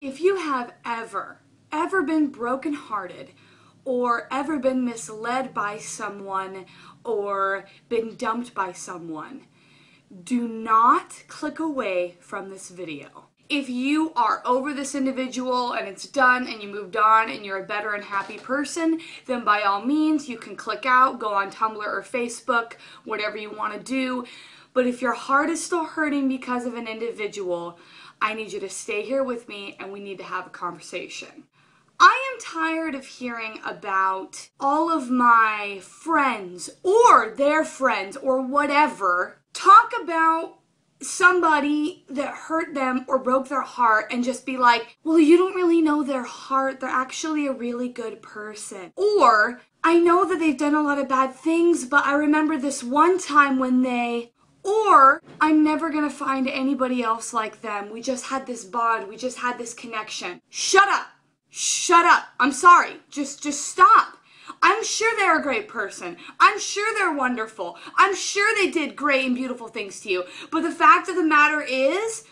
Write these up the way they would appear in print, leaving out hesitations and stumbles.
If you have ever been brokenhearted or ever been misled by someone or been dumped by someone, do not click away from this video. If you are over this individual and it's done and you moved on and you're a better and happy person, then by all means you can click out, go on Tumblr or Facebook, whatever you want to do. But if your heart is still hurting because of an individual, I need you to stay here with me and we need to have a conversation. I am tired of hearing about all of my friends or their friends or whatever talk about somebody that hurt them or broke their heart and just be like, well, you don't really know their heart. They're actually a really good person. Or, I know that they've done a lot of bad things, but I remember this one time when they... Or, I'm never gonna find anybody else like them. We just had this bond. We just had this connection. Shut up. Shut up. I'm sorry. Just stop. I'm sure they're a great person. I'm sure they're wonderful. I'm sure they did great and beautiful things to you. But the fact of the matter is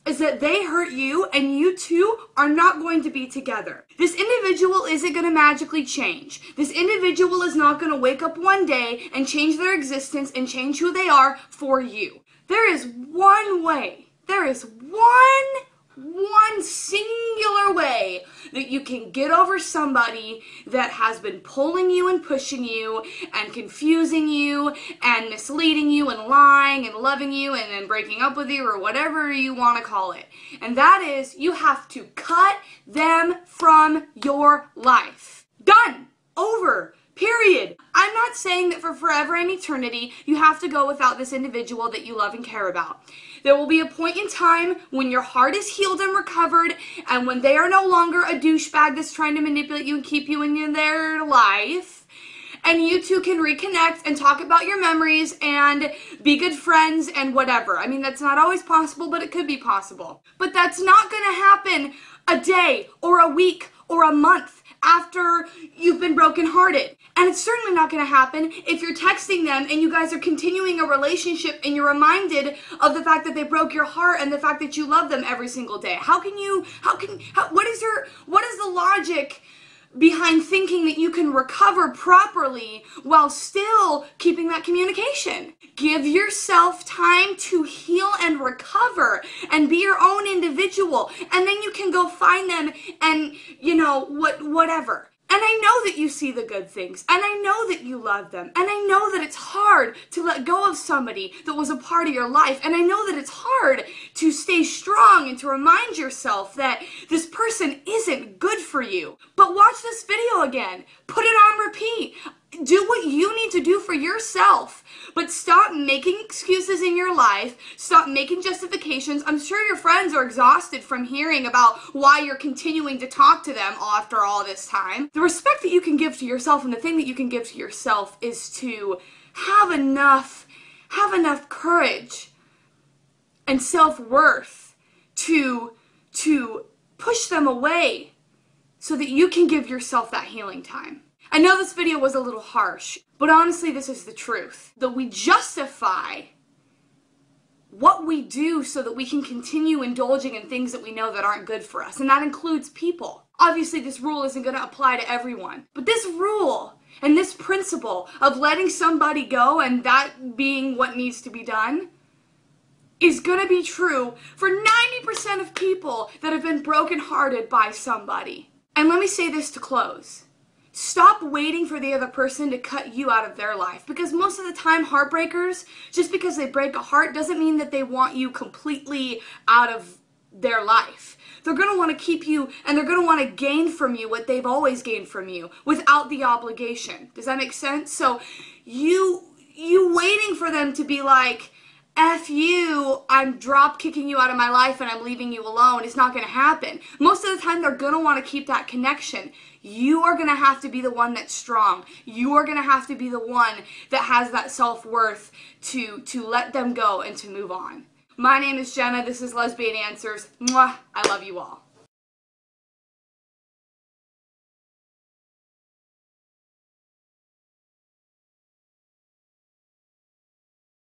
that they hurt you and you two are not going to be together. This individual isn't going to magically change. This individual is not going to wake up one day and change their existence and change who they are for you. There is one way. There is one singular way that you can get over somebody that has been pulling you and pushing you and confusing you and misleading you and lying and loving you and then breaking up with you or whatever you want to call it. And that is, you have to cut them from your life. Done. Over. Period. I'm not saying that for forever and eternity you have to go without this individual that you love and care about. There will be a point in time when your heart is healed and recovered and when they are no longer a douchebag that's trying to manipulate you and keep you in their life. And you two can reconnect and talk about your memories and be good friends and whatever. I mean, that's not always possible, but it could be possible. But that's not going to happen a day or a week or a month after you've been brokenhearted. And it's certainly not going to happen if you're texting them and you guys are continuing a relationship and you're reminded of the fact that they broke your heart and the fact that you love them every single day. What is the logic behind thinking that you can recover properly while still keeping that communication? Give yourself time to heal and recover and be your own individual, and then you can go find them and, whatever. And I know that you see the good things, and I know that you love them, and I know that it's hard to let go of somebody that was a part of your life, and I know that it's hard to stay strong and to remind yourself that this person isn't good for you. But watch this video again. Put it on repeat. Do what you need to do for yourself, but stop making excuses in your life. Stop making justifications. I'm sure your friends are exhausted from hearing about why you're continuing to talk to them after all this time. The respect that you can give to yourself and the thing that you can give to yourself is to have enough courage and self-worth to push them away so that you can give yourself that healing time. I know this video was a little harsh, but honestly, this is the truth. That we justify what we do so that we can continue indulging in things that we know that aren't good for us, and that includes people. Obviously, this rule isn't going to apply to everyone, but this rule and this principle of letting somebody go and that being what needs to be done is going to be true for 90% of people that have been brokenhearted by somebody. And let me say this to close. Stop waiting for the other person to cut you out of their life, because most of the time heartbreakers, just because they break a heart doesn't mean that they want you completely out of their life. They're going to want to keep you and they're going to want to gain from you what they've always gained from you without the obligation. Does that make sense? So you waiting for them to be like, F you, I'm drop kicking you out of my life and I'm leaving you alone. It's not going to happen. Most of the time they're going to want to keep that connection. You are going to have to be the one that's strong. You are going to have to be the one that has that self-worth to let them go and to move on. My name is Jenna. This is Lesbian Answers. Mwah. I love you all.